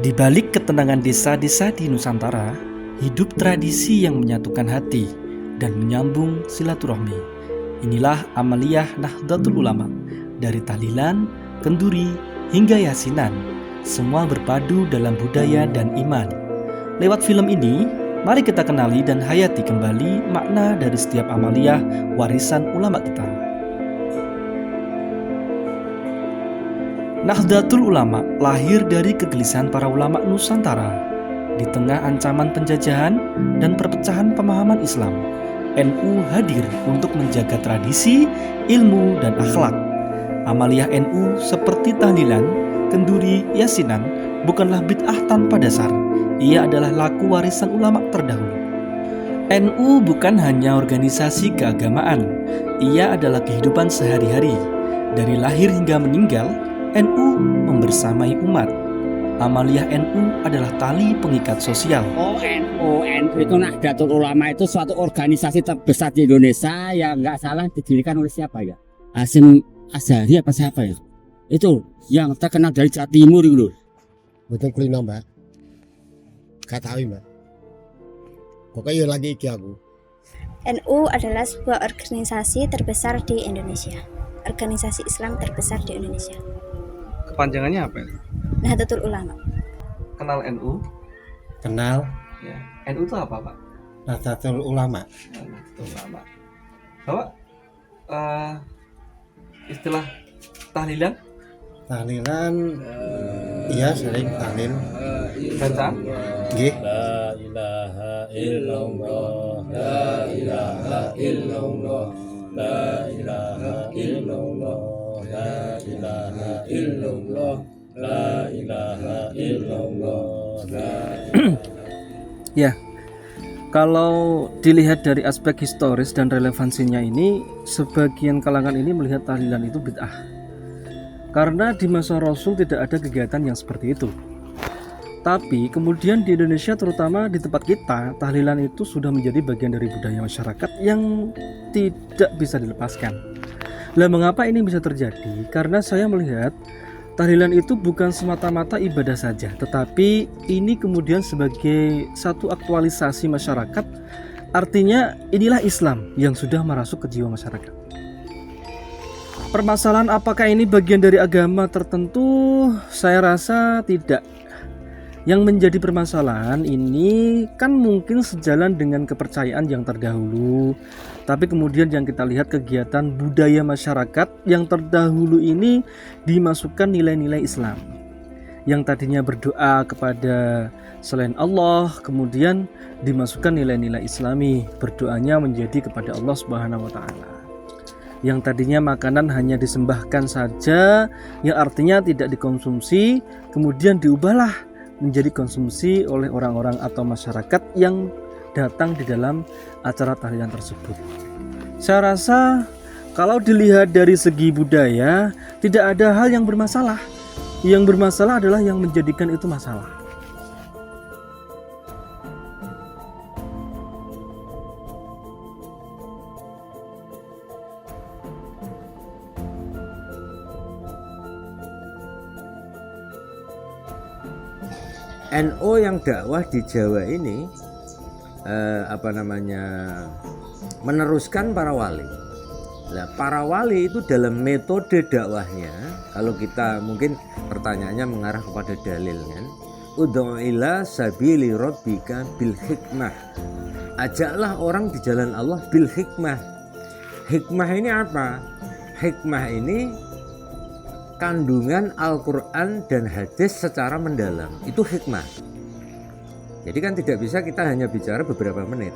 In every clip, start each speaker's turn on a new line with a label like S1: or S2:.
S1: Di balik ketenangan desa-desa di Nusantara, hidup tradisi yang menyatukan hati dan menyambung silaturahmi. Inilah amaliyah Nahdlatul Ulama, dari tahlilan, kenduri, hingga yasinan. Semua berpadu dalam budaya dan iman. Lewat film ini, mari kita kenali dan hayati kembali makna dari setiap amaliyah warisan ulama kita. Nahdlatul Ulama lahir dari kegelisahan para ulama Nusantara. Di tengah ancaman penjajahan dan perpecahan pemahaman Islam, NU hadir untuk menjaga tradisi, ilmu, dan akhlak. Amaliyah NU seperti tahlilan, kenduri, yasinan bukanlah bid'ah tanpa dasar. Ia adalah laku warisan ulama terdahulu. NU bukan hanya organisasi keagamaan, ia adalah kehidupan sehari-hari. Dari lahir hingga meninggal, NU membersamai umat. Amaliyah NU adalah tali pengikat sosial.
S2: NU itu Nahdlatul Ulama itu suatu organisasi terbesar di Indonesia yang nggak salah didirikan oleh siapa ya? Hasyim Asy'ari apa siapa ya? Itu yang terkenal dari Jawa Timur itu loh.
S3: Betul kulino mbak. Gak tahu mbak. Pokoknya lagi iki aku.
S4: NU adalah sebuah organisasi terbesar di Indonesia. Organisasi Islam terbesar di Indonesia.
S1: Kepanjangannya apa ya?
S4: Nahdlatul Ulama.
S1: Kenal NU?
S3: Kenal
S1: Ya. NU itu apa, Pak?
S3: Nahdlatul Ulama.
S1: Nahdlatul Ulama. Bapak, istilah tahlilan?
S3: Tahlilan iya sering tahlil.
S1: Baca?
S3: Nggih.
S5: La ilaha illallah, la ilaha illallah, la ilaha illallah, la ilaha illallah, la ilaha illallah.
S1: Ya, kalau dilihat dari aspek historis dan relevansinya ini, sebagian kalangan ini melihat tahlilan itu bid'ah. Karena di masa Rasul tidak ada kegiatan yang seperti itu. Tapi kemudian di Indonesia, terutama di tempat kita, tahlilan itu sudah menjadi bagian dari budaya masyarakat yang tidak bisa dilepaskan. Lah mengapa ini bisa terjadi? Karena saya melihat tahlilan itu bukan semata-mata ibadah saja, tetapi ini kemudian sebagai satu aktualisasi masyarakat. Artinya inilah Islam yang sudah merasuk ke jiwa masyarakat. Permasalahan apakah ini bagian dari agama tertentu? Saya rasa tidak. Yang menjadi permasalahan ini kan mungkin sejalan dengan kepercayaan yang terdahulu. Tapi kemudian yang kita lihat kegiatan budaya masyarakat yang terdahulu ini dimasukkan nilai-nilai Islam. Yang tadinya berdoa kepada selain Allah, kemudian dimasukkan nilai-nilai Islami. Berdoanya menjadi kepada Allah Subhanahu wa taala. Yang tadinya makanan hanya disembahkan saja, yang artinya tidak dikonsumsi, kemudian diubahlah menjadi konsumsi oleh orang-orang atau masyarakat yang datang di dalam acara tahlilan tersebut. Saya rasa kalau dilihat dari segi budaya, tidak ada hal yang bermasalah. Yang bermasalah adalah yang menjadikan itu masalah.
S5: NU yang dakwah di Jawa ini meneruskan para wali. Nah, para wali itu dalam metode dakwahnya, kalau kita mungkin pertanyaannya mengarah kepada dalil kan, ud'u ila sabili rabbika bil hikmah. Ajaklah orang di jalan Allah bil hikmah. Hikmah ini apa? Hikmah ini kandungan Al-Quran dan hadis secara mendalam. Itu hikmah. Jadi kan tidak bisa kita hanya bicara beberapa menit.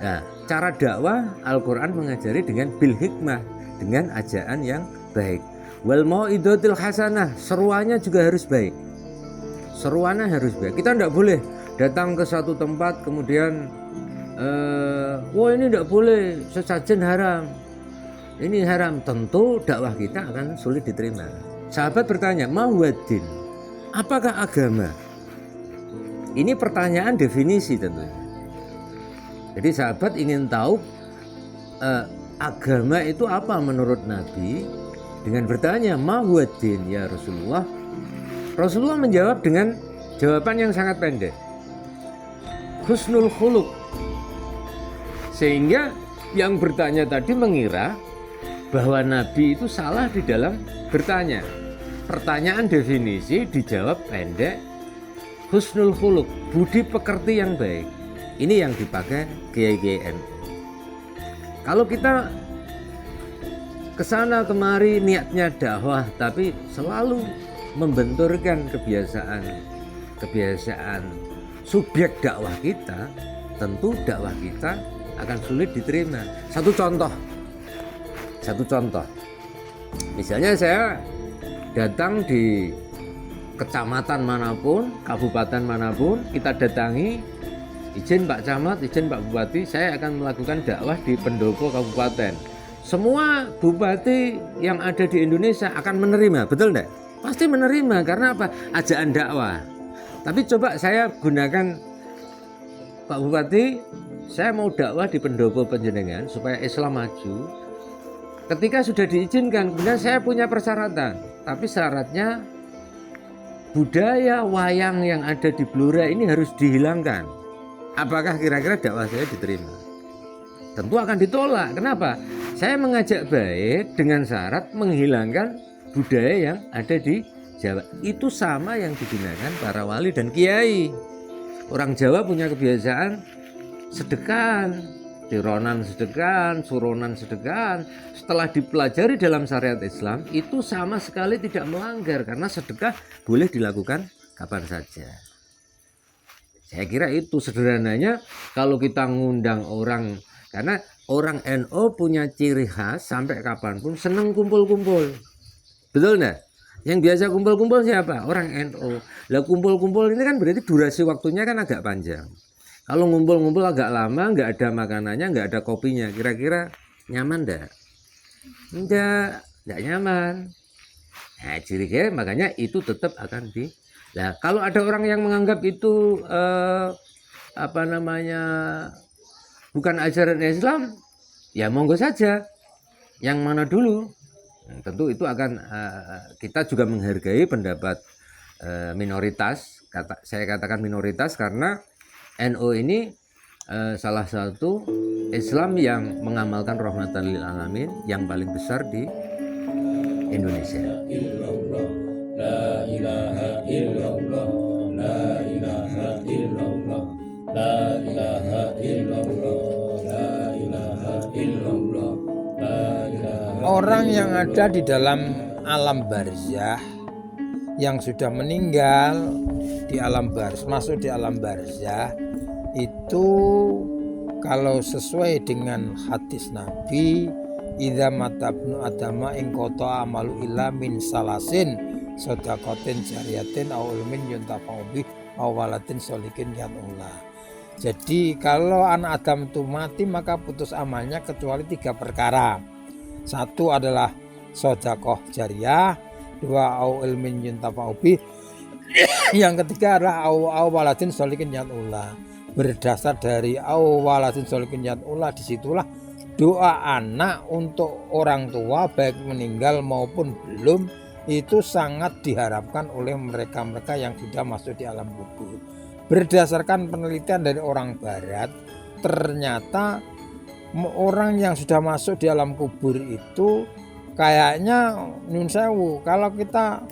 S5: Nah, cara dakwah Al-Quran mengajari dengan bil hikmah, dengan ajaan yang baik. Wal mau'idotil hasanah, seruannya juga harus baik. Seruannya harus baik. Kita tidak boleh datang ke satu tempat kemudian wah ini tidak boleh, sesajen haram. Ini haram, tentu dakwah kita akan sulit diterima. Sahabat bertanya, mawadin, apakah agama? Ini pertanyaan definisi tentunya. Jadi sahabat ingin tahu agama itu apa menurut Nabi. Dengan bertanya, mawadin ya Rasulullah. Rasulullah menjawab dengan Jawaban yang sangat pendek. Husnul khuluq. Sehingga yang bertanya tadi mengira bahwa Nabi itu salah di dalam bertanya. Pertanyaan definisi dijawab pendek. Husnul khuluq, budi pekerti yang baik. Ini yang dipakai Kiai NU. Kalau kita kesana kemari niatnya dakwah, tapi selalu membenturkan kebiasaan subjek dakwah kita, tentu dakwah kita akan sulit diterima. Satu contoh, misalnya saya datang di kecamatan manapun, kabupaten manapun, kita datangi, izin Pak Camat, izin Pak Bupati, saya akan melakukan dakwah di pendopo kabupaten. Semua bupati yang ada di Indonesia akan menerima, betul enggak? Pasti menerima, karena apa? Ajakan dakwah. Tapi coba saya gunakan, Pak Bupati, saya mau dakwah di pendopo panjenengan supaya Islam maju. Ketika sudah diizinkan, kemudian saya punya persyaratan. Tapi syaratnya budaya wayang yang ada di Blora ini harus dihilangkan. Apakah kira-kira dakwah saya diterima? Tentu akan ditolak. Kenapa? Saya mengajak baik dengan syarat menghilangkan budaya yang ada di Jawa. Itu sama yang digunakan para wali dan kiai. Orang Jawa punya kebiasaan sedekan, tironan sedekan, suronan sedekan. Setelah dipelajari dalam syariat Islam, itu sama sekali tidak melanggar karena sedekah boleh dilakukan kapan saja. Saya kira itu sederhananya. Kalau kita ngundang orang, karena orang NU punya ciri khas sampai kapanpun seneng kumpul-kumpul, betul enggak? Yang biasa kumpul-kumpul siapa? Orang NU. Lah kumpul-kumpul ini kan berarti durasi waktunya kan agak panjang. Kalau ngumpul-ngumpul agak lama, nggak ada makanannya, nggak ada kopinya, kira-kira nyaman enggak? Enggak nyaman. Nah, ciri khas makanya itu tetap akan di. Nah, kalau ada orang yang menganggap itu bukan ajaran Islam, ya monggo saja. Yang mana dulu? Tentu itu akan kita juga menghargai pendapat minoritas. Saya katakan minoritas karena NU ini salah satu Islam yang mengamalkan rahmatan lil alamin yang paling besar di Indonesia. La ilaha illallah, la ilaha illallah, la ilaha illallah, la ilaha illallah, la ilaha.
S6: Orang yang ada di dalam alam barzah, yang sudah meninggal di alam barzah, masuk di alam barzah, itu kalau sesuai dengan hadis Nabi, idza matabnu adama ing qata amalu illa min salasin sedaqatin jariyatin aw ilmin yuntafa'u bih aw waladin sholihin yad'ullah. Jadi kalau anak Adam itu mati maka putus amalnya kecuali 3 perkara. 1 adalah sedekah jariyah, 2 aw ilmin yuntafa'u bih, yang ketiga adalah aw waladin sholihin yad'ullah. Berdasar dari aw waladin sholihin yad'ullah, disitulah doa anak untuk orang tua baik meninggal maupun belum itu sangat diharapkan oleh mereka-mereka yang sudah masuk di alam kubur. Berdasarkan penelitian dari orang barat, ternyata orang yang sudah masuk di alam kubur itu kayaknya nyun sewu, kalau kita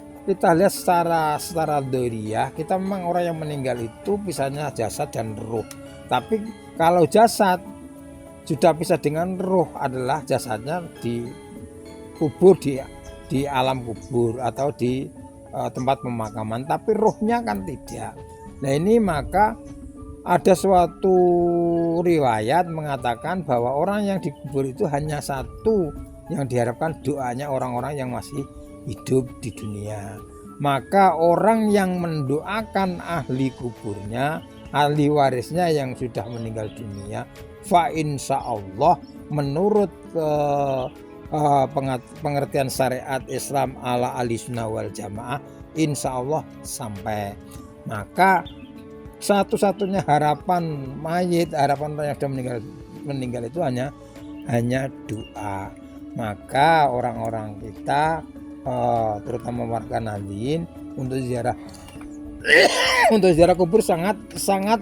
S6: lihat secara dhoriyah, kita memang orang yang meninggal itu pisahnya jasad dan ruh. Tapi kalau jasad sudah pisah dengan ruh adalah jasadnya dikubur di alam kubur atau di tempat pemakaman, tapi ruhnya kan tidak. Nah ini maka ada suatu riwayat mengatakan bahwa orang yang dikubur itu hanya satu yang diharapkan doanya orang-orang yang masih hidup di dunia. Maka orang yang mendoakan ahli kuburnya, ahli warisnya yang sudah meninggal dunia, fa insya Allah menurut pengertian syariat Islam ala ahlussunnah wal jamaah, insya Allah sampai. Maka satu-satunya harapan mayit, harapan orang yang sudah meninggal itu hanya doa. Maka orang-orang kita terutama warga Nahdliyin untuk ziarah untuk ziarah kubur sangat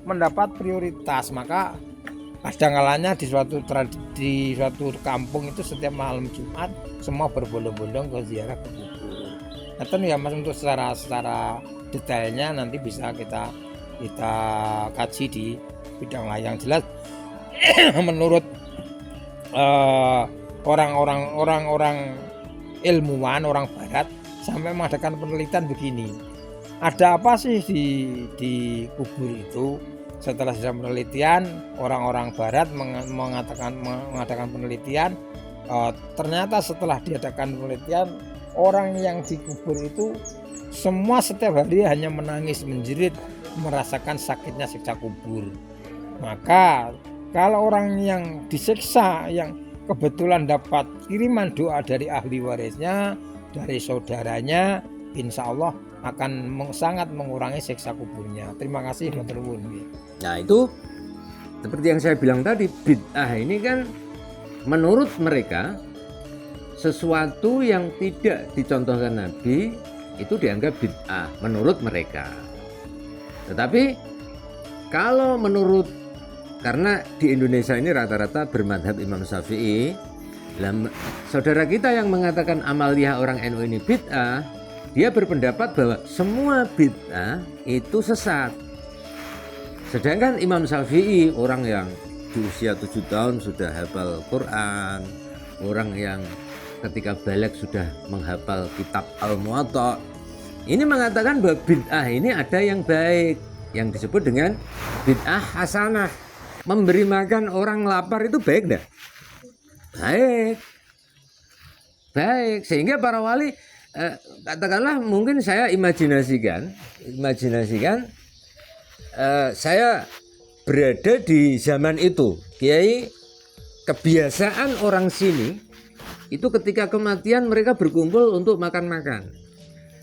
S6: mendapat prioritas. Maka ada kalanya di suatu kampung itu setiap malam Jumat semua berbondong-bondong ke ziarah ke kubur. Nah, ya Mas, untuk secara detailnya nanti bisa kita kaji di bidang lain. Yang jelas menurut orang-orang ilmuwan orang barat sampai mengadakan penelitian begini, ada apa sih di kubur itu? Setelah penelitian, orang-orang barat mengadakan penelitian, ternyata setelah diadakan penelitian, orang yang dikubur itu semua setiap hari hanya menangis menjerit, merasakan sakitnya siksa kubur. Maka kalau orang yang disiksa, yang kebetulan dapat kiriman doa dari ahli warisnya, dari saudaranya, insya Allah akan sangat mengurangi siksa kuburnya. Terima kasih Dr. Wun.
S5: Nah itu seperti yang saya bilang tadi, bid'ah ini kan menurut mereka sesuatu yang tidak dicontohkan Nabi itu dianggap bid'ah menurut mereka. Tetapi kalau menurut, karena di Indonesia ini rata-rata bermadhab Imam Syafi'i, saudara kita yang mengatakan amaliyah orang NU ini bid'ah, dia berpendapat bahwa semua bid'ah itu sesat. Sedangkan Imam Syafi'i, orang yang di usia 7 tahun sudah hafal Quran, orang yang ketika balik sudah menghafal kitab Al-Muwatta, ini mengatakan bahwa bid'ah ini ada yang baik, yang disebut dengan bid'ah hasanah. Memberi makan orang lapar itu baik enggak? Baik. Sehingga para wali, katakanlah mungkin saya imajinasikan saya berada di zaman itu. Kiai, kebiasaan orang sini itu ketika kematian mereka berkumpul untuk makan-makan.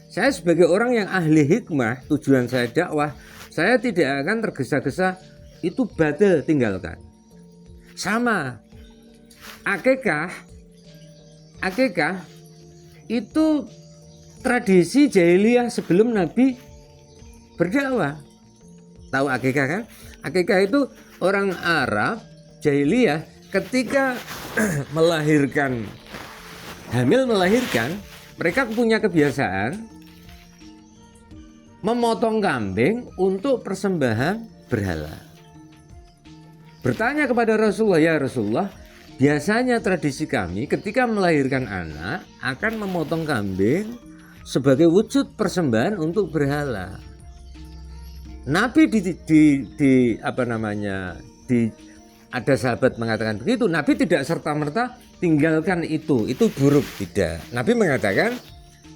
S5: Saya sebagai orang yang ahli hikmah, tujuan saya dakwah, saya tidak akan tergesa-gesa itu batal, tinggalkan. Sama akikah itu tradisi jahiliyah sebelum Nabi berdakwah. Tahu akikah kan? Akikah itu orang Arab jahiliyah ketika hamil melahirkan, mereka punya kebiasaan memotong kambing untuk persembahan berhala. Bertanya kepada Rasulullah, ya Rasulullah, biasanya tradisi kami ketika melahirkan anak akan memotong kambing sebagai wujud persembahan untuk berhala. Nabi ada sahabat mengatakan begitu, Nabi tidak serta-merta tinggalkan itu buruk, tidak. Nabi mengatakan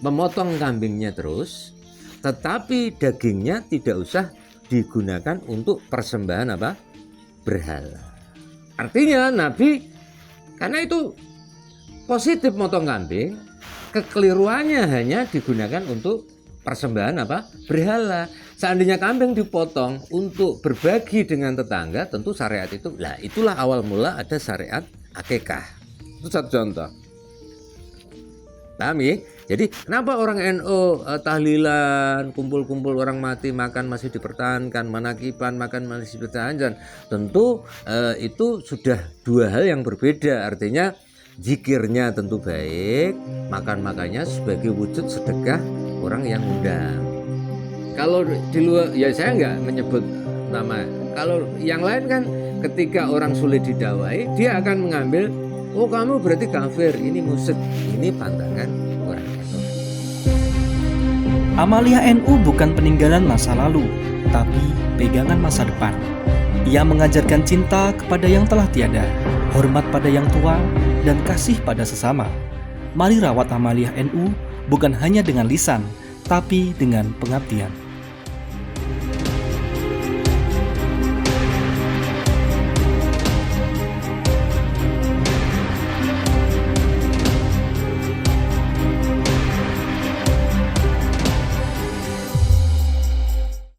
S5: memotong kambingnya terus, tetapi dagingnya tidak usah digunakan untuk persembahan berhala. Artinya Nabi, karena itu positif motong kambing, kekeliruannya hanya digunakan untuk persembahan berhala. Seandainya kambing dipotong untuk berbagi dengan tetangga, tentu syariat itu, itulah awal mula ada syariat akikah. Itu satu contoh. Paham ya? Jadi kenapa orang NU tahlilan, kumpul-kumpul orang mati, makan masih dipertahankan, manakiban makan masih dipertahankan? Tentu itu sudah dua hal yang berbeda. Artinya zikirnya tentu baik, makan-makannya sebagai wujud sedekah orang yang undang. Kalau di luar, ya saya nggak menyebut nama. Kalau yang lain kan ketika orang sulit didakwai, dia akan mengambil, oh kamu berarti kafir, ini musyrik, ini pantangan orang NU.
S1: Amaliyah NU bukan peninggalan masa lalu, tapi pegangan masa depan. Ia mengajarkan cinta kepada yang telah tiada, hormat pada yang tua, dan kasih pada sesama. Mari rawat Amaliyah NU bukan hanya dengan lisan, tapi dengan pengabdian.